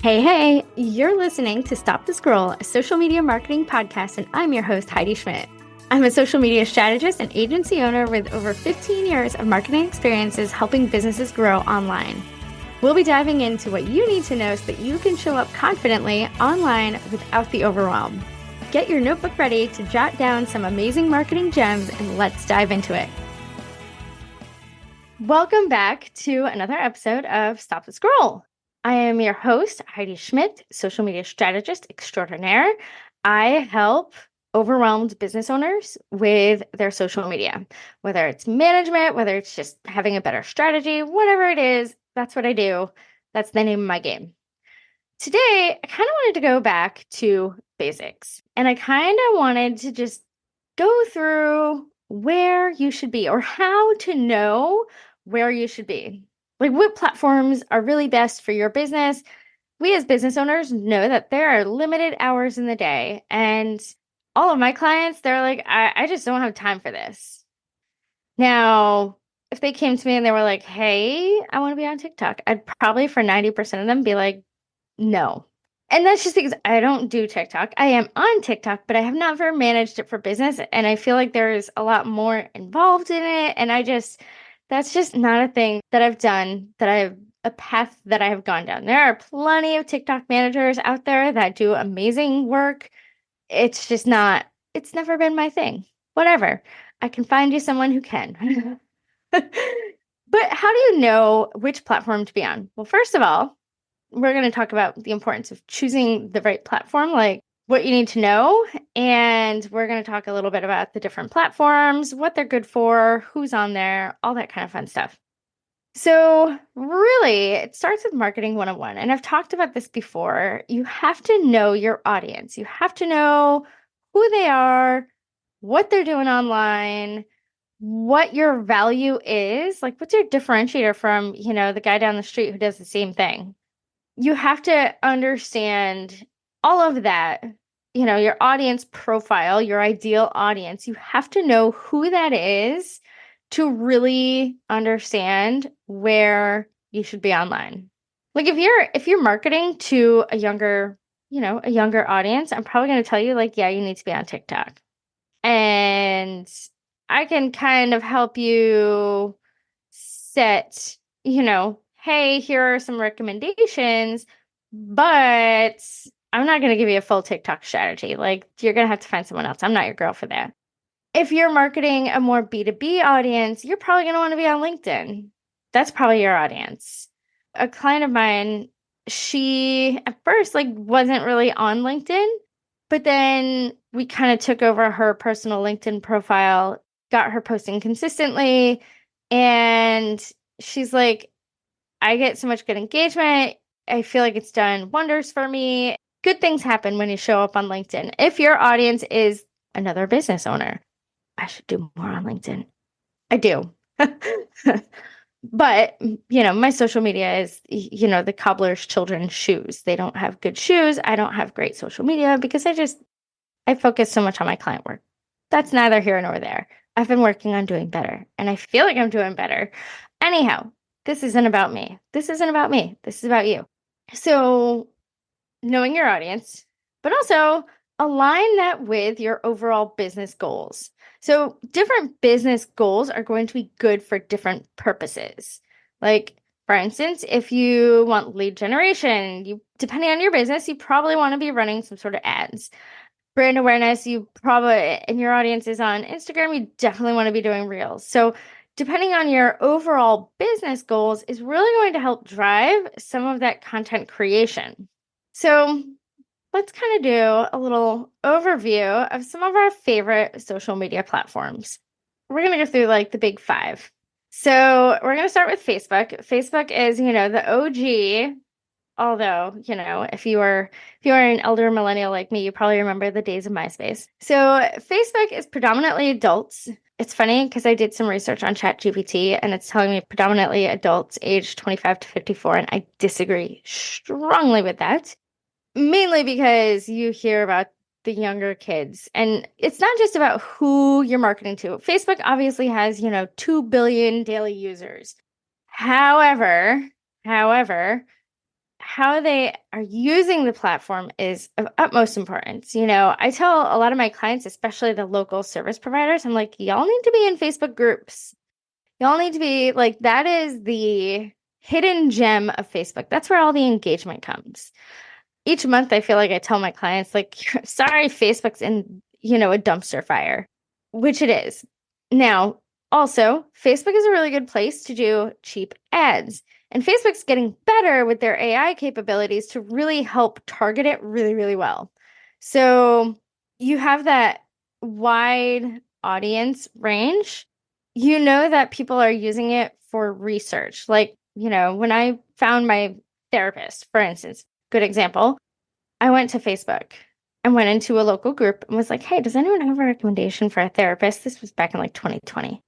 Hey, you're listening to Stop the Scroll, a social media marketing podcast, and I'm your host, Heidi Schmidt. I'm a social media strategist and agency owner with over 15 years of marketing experiences helping businesses grow online. We'll be diving into what you need to know so that you can show up confidently online without the overwhelm. Get your notebook ready to jot down some amazing marketing gems, and let's dive into it. Welcome back to another episode of Stop the Scroll. I am your host, Heidi Schmidt, social media strategist extraordinaire. I help overwhelmed business owners with their social media, whether it's management, whether it's just having a better strategy, whatever it is, that's what I do. That's the name of my game. Today, I kind of wanted to go back to basics, and I kind of wanted to just go through where you should be or how to know where you should be. Like, what platforms are really best for your business? We as business owners know that there are limited hours in the day. And all of my clients, they're like, I just don't have time for this. Now, if they came to me and they were like, hey, I want to be on TikTok, I'd probably for 90% of them be like, no. And that's just because I don't do TikTok. I am on TikTok, but I have never managed it for business. And I feel like there's a lot more involved in it. And that's just not a thing that I've done, a path that I have gone down. There are plenty of TikTok managers out there that do amazing work. It's never been my thing. Whatever. I can find you someone who can. But how do you know which platform to be on? Well, first of all, we're going to talk about the importance of choosing the right platform, like what you need to know. And we're going to talk a little bit about the different platforms, what they're good for, who's on there, all that kind of fun stuff. So really, it starts with marketing 101. And I've talked about this before. You have to know your audience. You have to know who they are, what they're doing online, what your value is. Like, what's your differentiator from, the guy down the street who does the same thing? You have to understand all of that, your audience profile, your ideal audience. You have to know who that is to really understand where you should be online. Like if you're marketing to a younger audience, I'm probably going to tell you like, yeah, you need to be on TikTok. And I can kind of help you set, hey, here are some recommendations, but I'm not going to give you a full TikTok strategy. Like, you're going to have to find someone else. I'm not your girl for that. If you're marketing a more B2B audience, you're probably going to want to be on LinkedIn. That's probably your audience. A client of mine, she at first wasn't really on LinkedIn, but then we kind of took over her personal LinkedIn profile, got her posting consistently, and she's like, I get so much good engagement. I feel like it's done wonders for me. Good things happen when you show up on LinkedIn. If your audience is another business owner, I should do more on LinkedIn. I do. But, my social media is, the cobbler's children's shoes. They don't have good shoes. I don't have great social media because I focus so much on my client work. That's neither here nor there. I've been working on doing better, and I feel like I'm doing better. Anyhow, this isn't about me. This isn't about me. This is about you. So, knowing your audience, but also align that with your overall business goals. So, different business goals are going to be good for different purposes. Like, for instance, if you want lead generation, depending on your business, you probably want to be running some sort of ads. Brand awareness, you probably, and your audience is on Instagram, you definitely want to be doing reels. So depending on your overall business goals is really going to help drive some of that content creation. So let's kind of do a little overview of some of our favorite social media platforms. We're going to go through the big five. So we're going to start with Facebook. Facebook is, the OG. Although, if you are an elder millennial like me, you probably remember the days of MySpace. So Facebook is predominantly adults. It's funny because I did some research on ChatGPT and it's telling me predominantly adults aged 25 to 54, and I disagree strongly with that. Mainly because you hear about the younger kids, and it's not just about who you're marketing to. Facebook obviously has, 2 billion daily users. However, how they are using the platform is of utmost importance. I tell a lot of my clients, especially the local service providers, I'm like, y'all need to be in Facebook groups. Y'all need to be like, that is the hidden gem of Facebook. That's where all the engagement comes. Each month, I feel like I tell my clients, like, sorry, Facebook's in, a dumpster fire, which it is. Now, also, Facebook is a really good place to do cheap ads. And Facebook's getting better with their AI capabilities to really help target it really, really well. So you have that wide audience range. You know that people are using it for research. Like, when I found my therapist, for instance, good example, I went to Facebook and went into a local group and was like, hey, does anyone have a recommendation for a therapist? This was back in like 2020.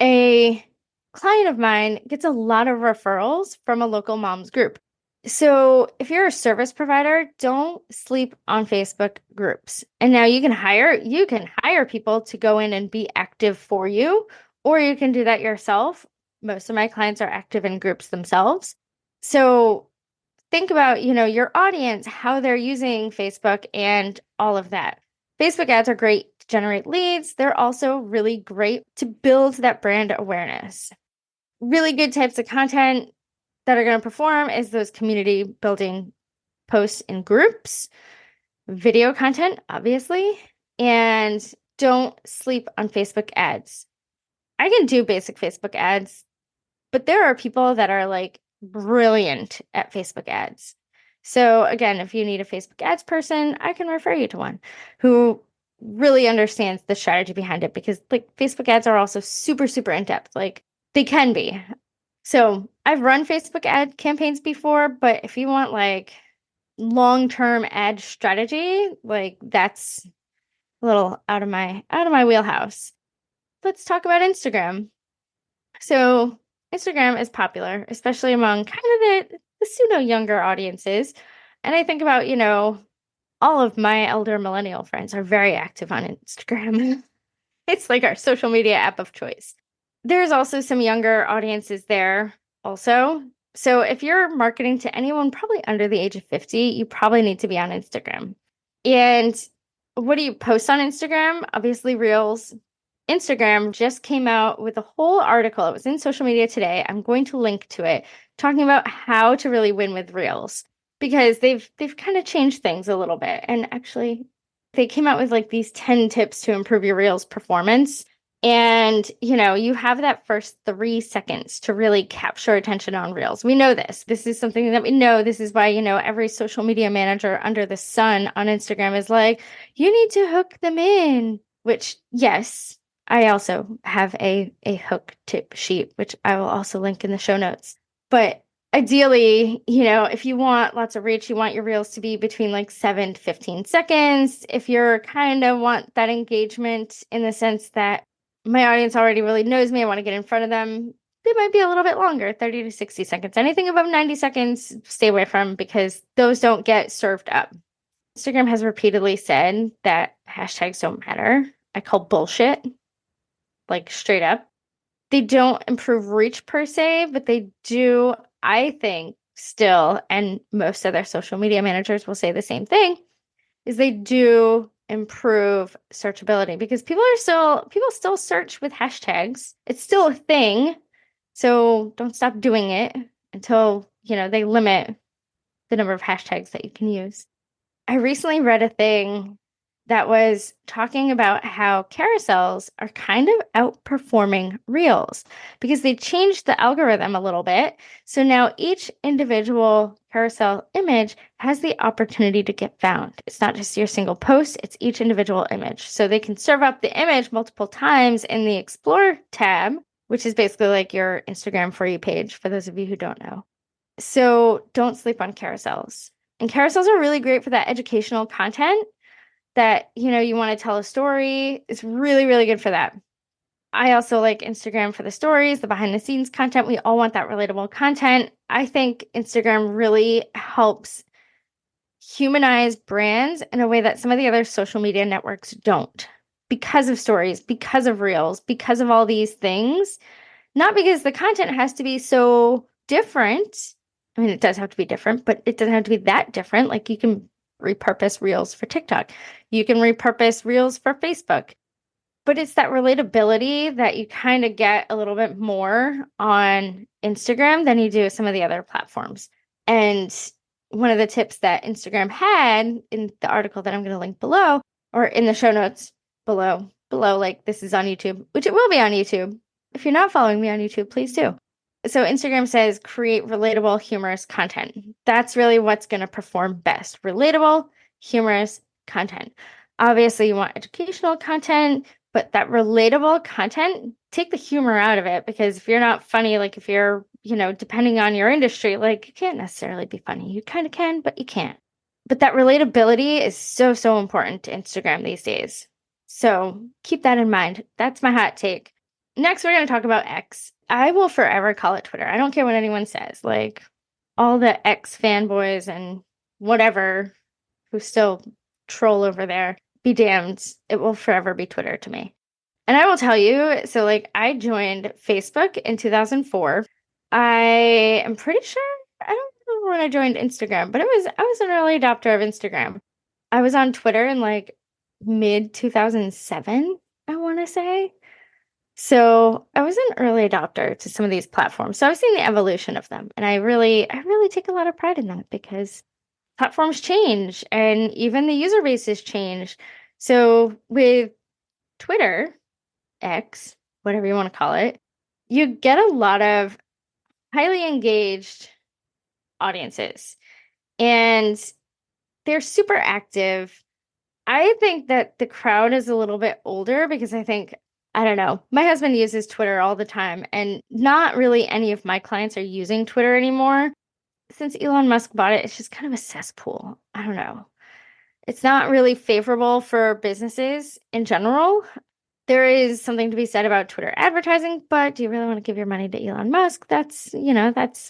A client of mine gets a lot of referrals from a local mom's group. So if you're a service provider, don't sleep on Facebook groups. And now you can hire people to go in and be active for you, or you can do that yourself. Most of my clients are active in groups themselves. So think about, your audience, how they're using Facebook and all of that. Facebook ads are great to generate leads. They're also really great to build that brand awareness. Really good types of content that are going to perform is those community building posts in groups, video content, obviously, and don't sleep on Facebook ads. I can do basic Facebook ads, but there are people that are like brilliant at Facebook ads. So again, if you need a Facebook ads person, I can refer you to one who really understands the strategy behind it, because like Facebook ads are also super, super in depth. Like they can be. So I've run Facebook ad campaigns before, but if you want like long-term ad strategy, like that's a little out of my wheelhouse. Let's talk about Instagram. So Instagram is popular, especially among kind of the pseudo younger audiences. And I think about, all of my elder millennial friends are very active on Instagram. It's like our social media app of choice. There's also some younger audiences there also. So if you're marketing to anyone probably under the age of 50, you probably need to be on Instagram. And what do you post on Instagram? Obviously, Reels. Instagram just came out with a whole article. It was in Social Media Today. I'm going to link to it, talking about how to really win with Reels, because they've kind of changed things a little bit. And actually, they came out with like these 10 tips to improve your Reels performance. And, you have that first 3 seconds to really capture attention on Reels. We know this. This is something that we know. This is why, every social media manager under the sun on Instagram is like, you need to hook them in, which, yes, I also have a hook tip sheet, which I will also link in the show notes. But ideally, if you want lots of reach, you want your Reels to be between like 7 to 15 seconds. If you're kind of want that engagement in the sense that my audience already really knows me, I want to get in front of them, they might be a little bit longer, 30 to 60 seconds. Anything above 90 seconds, stay away from, because those don't get served up. Instagram has repeatedly said that hashtags don't matter. I call bullshit, like straight up. They don't improve reach per se, but they do, I think, still, and most other social media managers will say the same thing, is they do improve searchability, because people still search with hashtags. It's still a thing. So don't stop doing it until, they limit the number of hashtags that you can use. I recently read a thing that was talking about how carousels are kind of outperforming Reels, because they changed the algorithm a little bit. So now each individual carousel image has the opportunity to get found. It's not just your single post, it's each individual image. So they can serve up the image multiple times in the Explore tab, which is basically like your Instagram For You page, for those of you who don't know. So don't sleep on carousels. And carousels are really great for that educational content that, you want to tell a story. It's really, really good for that. I also like Instagram for the stories, the behind the scenes content. We all want that relatable content. I think Instagram really helps humanize brands in a way that some of the other social media networks don't, because of stories, because of Reels, because of all these things. Not because the content has to be so different, I mean, it does have to be different, but it doesn't have to be that different. Like you can repurpose Reels for TikTok. You can repurpose Reels for Facebook. But it's that relatability that you kind of get a little bit more on Instagram than you do some of the other platforms. And one of the tips that Instagram had in the article that I'm going to link below or in the show notes below, like this is on YouTube, which it will be on YouTube. If you're not following me on YouTube, please do. So Instagram says create relatable, humorous content. That's really what's going to perform best. Relatable, humorous content. Obviously, you want educational content, but that relatable content, take the humor out of it because if you're not funny, like if you're, depending on your industry, like you can't necessarily be funny. You kind of can, but you can't. But that relatability is so, so important to Instagram these days. So keep that in mind. That's my hot take. Next, we're going to talk about X. I will forever call it Twitter. I don't care what anyone says. Like all the X fanboys and whatever who still troll over there, be damned. It will forever be Twitter to me. And I will tell you, so like I joined Facebook in 2004. I am pretty sure, I don't remember when I joined Instagram, but I was an early adopter of Instagram. I was on Twitter in like mid 2007, I want to say. So I was an early adopter to some of these platforms. So I've seen the evolution of them. And I really take a lot of pride in that because platforms change and even the user bases change. So with Twitter, X, whatever you want to call it, you get a lot of highly engaged audiences and they're super active. I think that the crowd is a little bit older because I don't know, my husband uses Twitter all the time and not really any of my clients are using Twitter anymore. Since Elon Musk bought it, it's just kind of a cesspool. I don't know. It's not really favorable for businesses in general. There is something to be said about Twitter advertising, but do you really want to give your money to Elon Musk? That's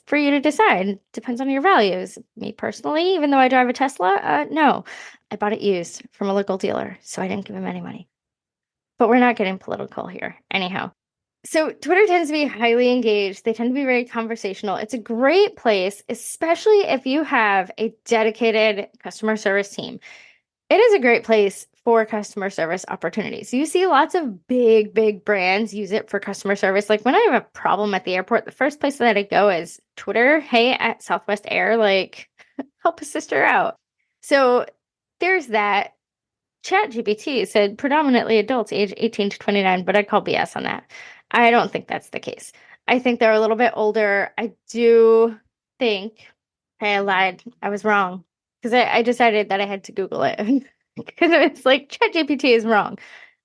for you to decide. It depends on your values. Me personally, even though I drive a Tesla, no, I bought it used from a local dealer, so I didn't give him any money. But we're not getting political here. Anyhow. So Twitter tends to be highly engaged. They tend to be very conversational. It's a great place, especially if you have a dedicated customer service team. It is a great place for customer service opportunities. You see lots of big brands use it for customer service. Like when I have a problem at the airport, the first place that I go is Twitter. Hey, at Southwest Air, like help a sister out. So there's that. ChatGPT said predominantly adults age 18 to 29, but I call BS on that. I don't think that's the case. I think they're a little bit older. I do think, hey, I lied. I was wrong because I decided that I had to Google it because it's like ChatGPT is wrong.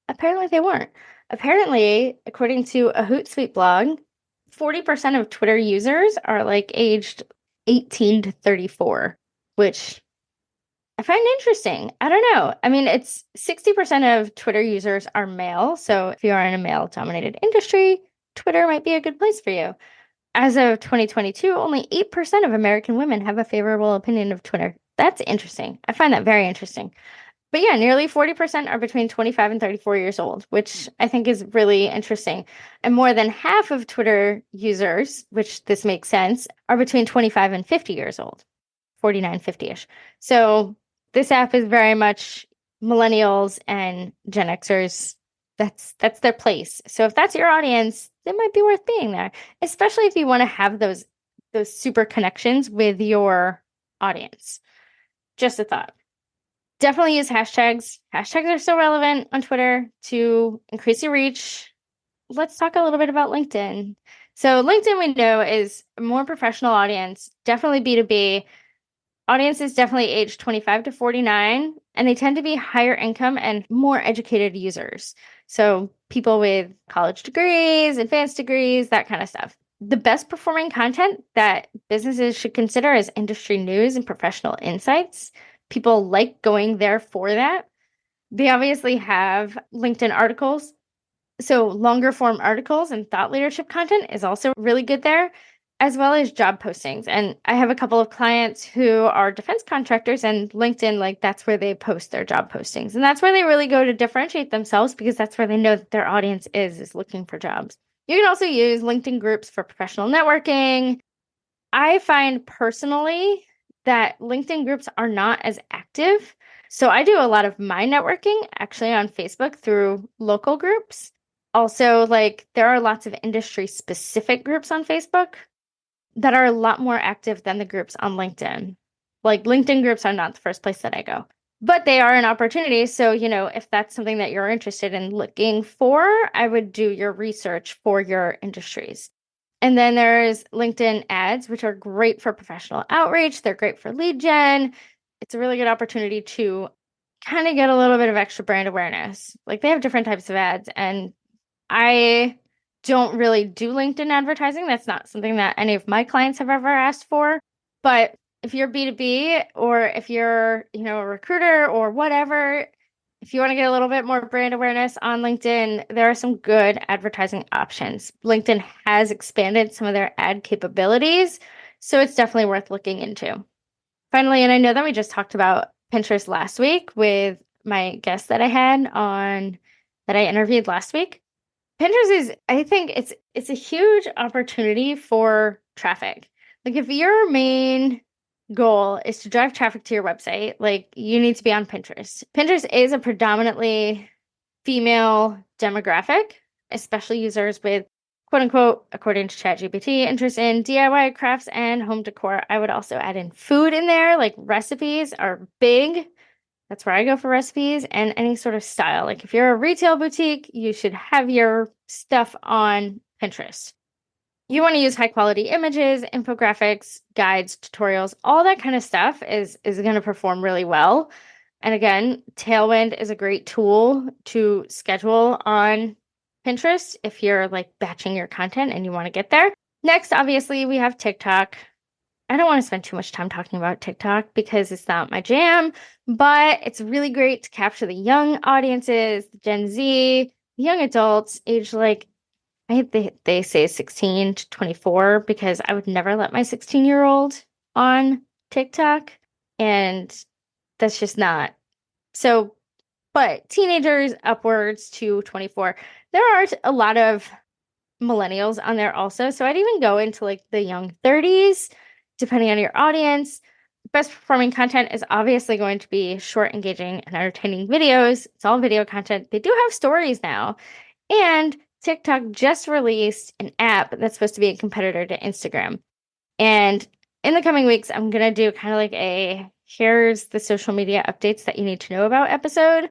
Apparently they weren't. Apparently, according to a Hootsuite blog, 40% of Twitter users are like aged 18 to 34, which I find interesting. I don't know. I mean, it's 60% of Twitter users are male. So if you are in a male dominated industry, Twitter might be a good place for you. As of 2022, only 8% of American women have a favorable opinion of Twitter. That's interesting. I find that very interesting. But yeah, nearly 40% are between 25 and 34 years old, which I think is really interesting. And more than half of Twitter users, which this makes sense, are between 25 and 50 years old, 49, 50-ish. So this app is very much millennials and Gen Xers. That's their place. So if that's your audience, it might be worth being there, especially if you want to have those super connections with your audience. Just a thought. Definitely use hashtags. Hashtags are so relevant on Twitter to increase your reach. Let's talk a little bit about LinkedIn. So LinkedIn, we know, is a more professional audience, definitely B2B. Audience is definitely age 25 to 49, and they tend to be higher income and more educated users. So people with college degrees, advanced degrees, that kind of stuff. The best performing content that businesses should consider is industry news and professional insights. People like going there for that. They obviously have LinkedIn articles. So longer form articles and thought leadership content is also really good there, as well as job postings. And I have a couple of clients who are defense contractors, and LinkedIn, like that's where they post their job postings. And that's where they really go to differentiate themselves because that's where they know that their audience is looking for jobs. You can also use LinkedIn groups for professional networking. I find personally that LinkedIn groups are not as active. So I do a lot of my networking actually on Facebook through local groups. Also, like there are lots of industry specific groups on Facebook that are a lot more active than the groups on LinkedIn. Like LinkedIn groups are not the first place that I go, but they are an opportunity. So, if that's something that you're interested in looking for, I would do your research for your industries. And then there's LinkedIn ads, which are great for professional outreach. They're great for lead gen. It's a really good opportunity to kind of get a little bit of extra brand awareness. Like they have different types of ads, and I don't really do LinkedIn advertising. That's not something that any of my clients have ever asked for. But if you're B2B or if you're, a recruiter or whatever, if you want to get a little bit more brand awareness on LinkedIn, there are some good advertising options. LinkedIn has expanded some of their ad capabilities, so it's definitely worth looking into. Finally, and I know that we just talked about Pinterest last week with my guest that I had on that I interviewed last week. Pinterest is, I think it's a huge opportunity for traffic. Like if your main goal is to drive traffic to your website, like you need to be on Pinterest. Pinterest is a predominantly female demographic, especially users with quote unquote, according to ChatGPT, interest in DIY crafts and home decor. I would also add in food in there, like recipes are big. That's where I go for recipes and any sort of style. Like if you're a retail boutique, you should have your stuff on Pinterest. You want to use high quality images, infographics, guides, tutorials, all that kind of stuff is going to perform really well. And again, Tailwind is a great tool to schedule on Pinterest if you're like batching your content and you want to get there. Next, obviously, we have TikTok. I don't want to spend too much time talking about TikTok because it's not my jam, but it's really great to capture the young audiences, the Gen Z, young adults, age like they say 16 to 24 because I would never let my 16-year-old on TikTok, and that's just not. So, but teenagers upwards to 24. There are a lot of millennials on there also. So I'd even go into like the young 30s, depending on your audience. Best performing content is obviously going to be short, engaging, and entertaining videos. It's all video content. They do have stories now. And TikTok just released an app that's supposed to be a competitor to Instagram. And in the coming weeks, I'm going to do kind of like a here's the social media updates that you need to know about episode.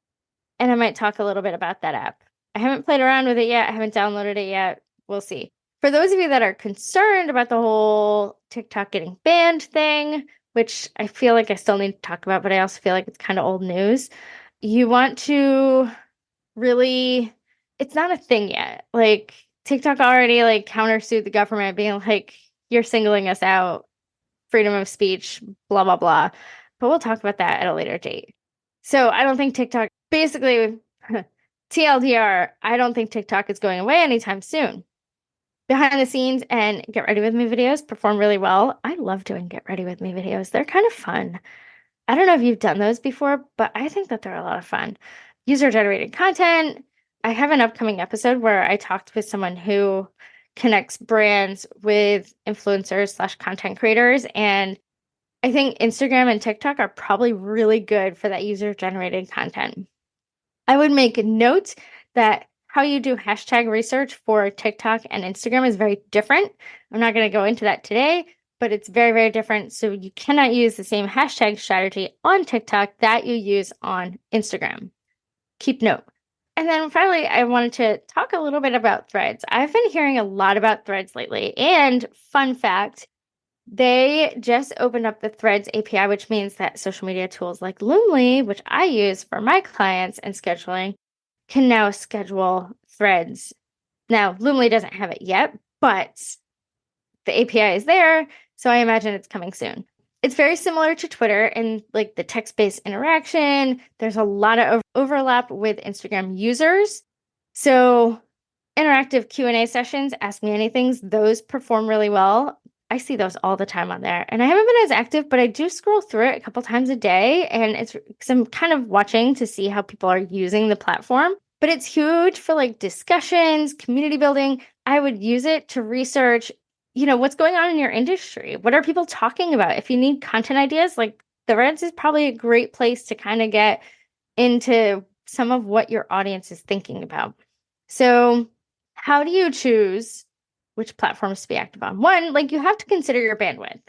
And I might talk a little bit about that app. I haven't played around with it yet. I haven't downloaded it yet. We'll see. For those of you that are concerned about the whole TikTok getting banned thing, which I feel like I still need to talk about, but I also feel like it's kind of old news. You want to really, it's not a thing yet. Like TikTok already like countersued the government being like, you're singling us out, freedom of speech, blah, blah, blah. But we'll talk about that at a later date. So I don't think TikTok, basically, TLDR, I don't think TikTok is going away anytime soon. Behind the scenes and get ready with me videos perform really well. I love doing get ready with me videos. They're kind of fun. I don't know if you've done those before, but I think that they're a lot of fun. User generated content. I have an upcoming episode where I talked with someone who connects brands with influencers / content creators. And I think Instagram and TikTok are probably really good for that user generated content. I would make a note that how you do hashtag research for TikTok and Instagram is very different. I'm not going to go into that today, but it's very, very different. So you cannot use the same hashtag strategy on TikTok that you use on Instagram. Keep note. And then finally, I wanted to talk a little bit about Threads. I've been hearing a lot about Threads lately. And fun fact, they just opened up the Threads API, which means that social media tools like Loomly, which I use for my clients and scheduling, can now schedule Threads. Now, Loomly doesn't have it yet, but the API is there, so I imagine it's coming soon. It's very similar to Twitter in like the text-based interaction. There's a lot of overlap with Instagram users. So interactive Q&A sessions, ask me anything, those perform really well. I see those all the time on there. And I haven't been as active, but I do scroll through it a couple times a day. And it's because I'm kind of watching to see how people are using the platform. But it's huge for like discussions, community building. I would use it to research what's going on in your industry? What are people talking about? If you need content ideas, like Threads is probably a great place to kind of get into some of what your audience is thinking about. So how do you choose which platforms to be active on? One, like you have to consider your bandwidth.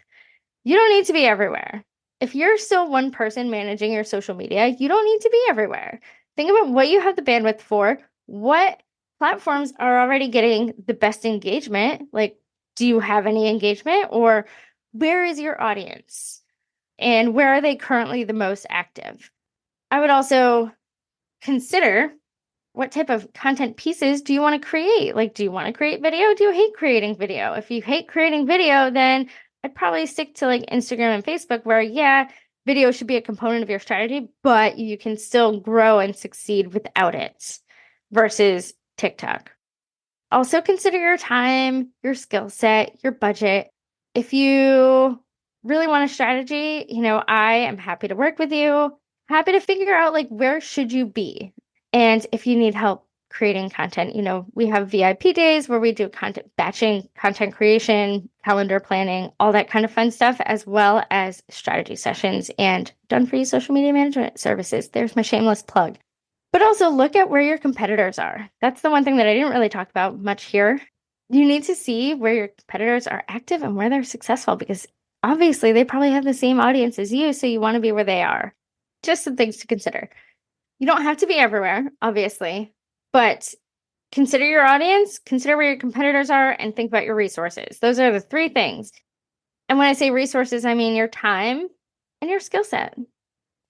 You don't need to be everywhere. If you're still one person managing your social media, you don't need to be everywhere. Think about what you have the bandwidth for. What platforms are already getting the best engagement? Like, do you have any engagement, or where is your audience and where are they currently the most active? I would also consider what type of content pieces do you want to create? Like, do you want to create video? Do you hate creating video? If you hate creating video, then I'd probably stick to like Instagram and Facebook, where, yeah, video should be a component of your strategy, but you can still grow and succeed without it, versus TikTok. Also consider your time, your skill set, your budget. If you really want a strategy, I am happy to work with you, happy to figure out like where should you be. And if you need help creating content, we have VIP days where we do content batching, content creation, calendar planning, all that kind of fun stuff, as well as strategy sessions and done for you social media management services. There's my shameless plug. But also look at where your competitors are. That's the one thing that I didn't really talk about much here. You need to see where your competitors are active and where they're successful, because obviously they probably have the same audience as you, so you want to be where they are. Just some things to consider. You don't have to be everywhere, obviously, but consider your audience, consider where your competitors are, and think about your resources. Those are the three things. And when I say resources, I mean your time and your skill set.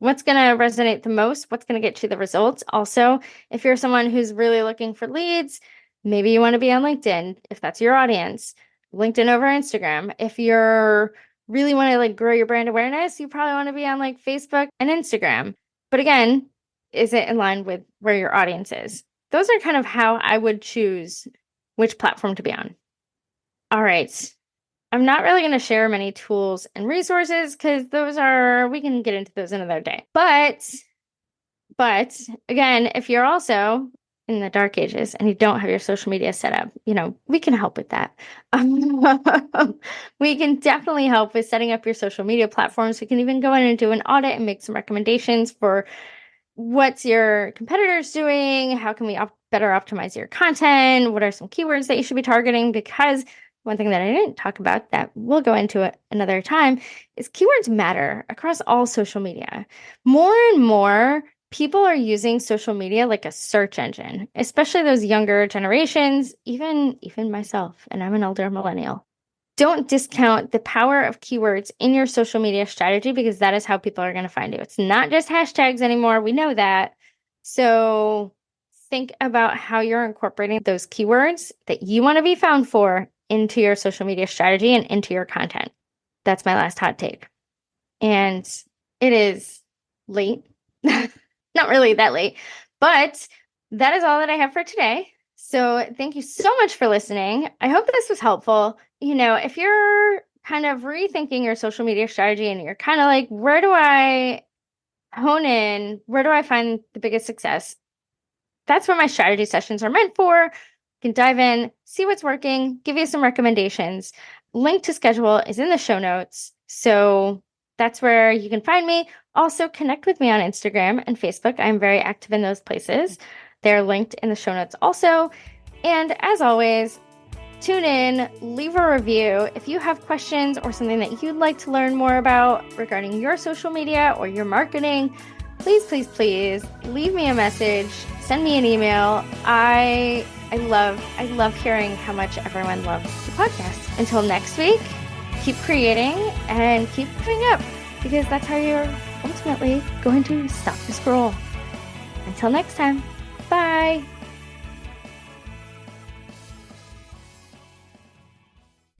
What's going to resonate the most? What's going to get you the results? Also, if you're someone who's really looking for leads, maybe you want to be on LinkedIn, if that's your audience, LinkedIn over Instagram. If you're really want to like grow your brand awareness, you probably want to be on like Facebook and Instagram. But again, is it in line with where your audience is? Those are kind of how I would choose which platform to be on. All right. I'm not really going to share many tools and resources because we can get into those another day. But again, if you're also in the dark ages and you don't have your social media set up, we can help with that. We can definitely help with setting up your social media platforms. We can even go in and do an audit and make some recommendations for what's your competitors doing? How can we better optimize your content? What are some keywords that you should be targeting? Because one thing that I didn't talk about that we'll go into it another time is keywords matter across all social media. More and more people are using social media like a search engine, especially those younger generations, even myself, and I'm an older millennial. Don't discount the power of keywords in your social media strategy, because that is how people are going to find you. It's not just hashtags anymore. We know that. So think about how you're incorporating those keywords that you want to be found for into your social media strategy and into your content. That's my last hot take. And it is late. Not really that late, but that is all that I have for today. So thank you so much for listening. I hope this was helpful. If you're kind of rethinking your social media strategy and you're kind of like, where do I hone in? Where do I find the biggest success? That's what my strategy sessions are meant for. You can dive in, see what's working, give you some recommendations. Link to schedule is in the show notes. So that's where you can find me. Also, connect with me on Instagram and Facebook. I'm very active in those places. They're linked in the show notes also. And as always, tune in, leave a review. If you have questions or something that you'd like to learn more about regarding your social media or your marketing, please leave me a message, send me an email. I love hearing how much everyone loves the podcast. Until next week, keep creating and keep putting up, because that's how you're ultimately going to stop the scroll. Until next time, bye.